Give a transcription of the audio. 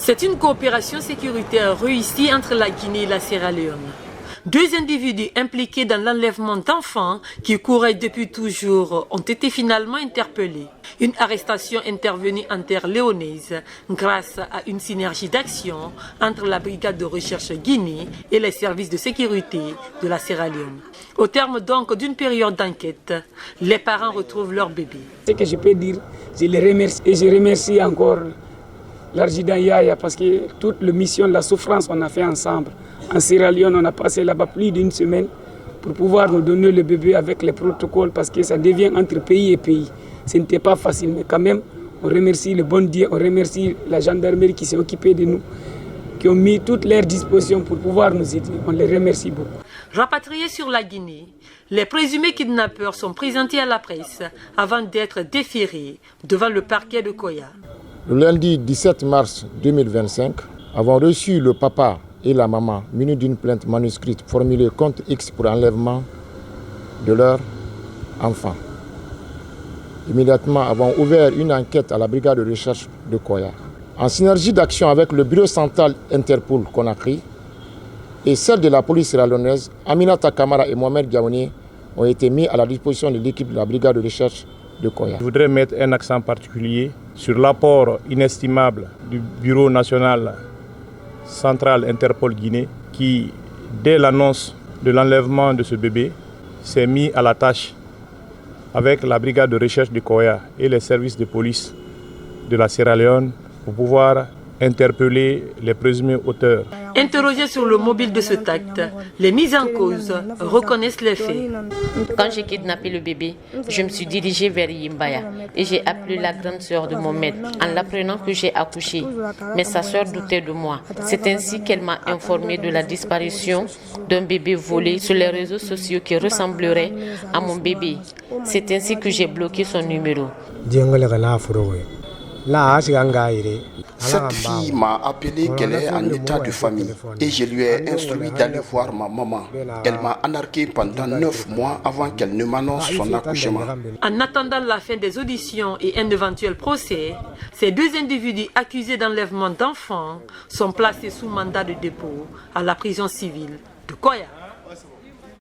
C'est une coopération sécuritaire réussie entre la Guinée et la Sierra Leone. Deux individus impliqués dans l'enlèvement d'enfants qui couraient depuis toujours ont été finalement interpellés. Une arrestation intervenue en terre léonaise grâce à une synergie d'action entre la brigade de recherche Guinée et les services de sécurité de la Sierra Leone. Au terme donc d'une période d'enquête, les parents retrouvent leur bébé. Ce que je peux dire, je les remercie et je remercie encore l'Arjidant Yaya parce que toute la mission, la souffrance, on a fait ensemble. En Sierra Leone, on a passé là-bas plus d'une semaine pour pouvoir nous donner le bébé avec les protocoles parce que ça devient entre pays et pays. Ce n'était pas facile, mais quand même, on remercie le bon Dieu, on remercie la gendarmerie qui s'est occupée de nous, qui ont mis toutes leurs dispositions pour pouvoir nous aider. On les remercie beaucoup. Rapatriés sur la Guinée, les présumés kidnappeurs sont présentés à la presse avant d'être déférés devant le parquet de Koya. Le lundi 17 mars 2025, avons reçu le papa et la maman munis d'une plainte manuscrite formulée contre X pour enlèvement de leur enfant. Immédiatement, avons ouvert une enquête à la brigade de recherche de Koya. En synergie d'action avec le bureau central Interpol Conakry et celle de la police sierra-léonaise, Aminata Kamara et Mohamed Diaouni ont été mis à la disposition de l'équipe de la brigade de recherche de Koya. Je voudrais mettre un accent particulier sur l'apport inestimable du Bureau national central Interpol Guinée qui, dès l'annonce de l'enlèvement de ce bébé, s'est mis à la tâche avec la brigade de recherche de Koya et les services de police de la Sierra Leone pour pouvoir interpeller les présumés auteurs. Interrogés sur le mobile de ce acte, les mises en cause reconnaissent les faits. Quand j'ai kidnappé le bébé, je me suis dirigée vers Yimbaya et j'ai appelé la grande sœur de mon maître en l'apprenant que j'ai accouché. Mais sa sœur doutait de moi. C'est ainsi qu'elle m'a informé de la disparition d'un bébé volé sur les réseaux sociaux qui ressemblerait à mon bébé. C'est ainsi que j'ai bloqué son numéro. Cette fille m'a appelé qu'elle est en état de famille et je lui ai instruit d'aller voir ma maman. Elle m'a anarqué pendant 9 mois avant qu'elle ne m'annonce son accouchement. En attendant la fin des auditions et un éventuel procès, ces deux individus accusés d'enlèvement d'enfants sont placés sous mandat de dépôt à la prison civile de Koya.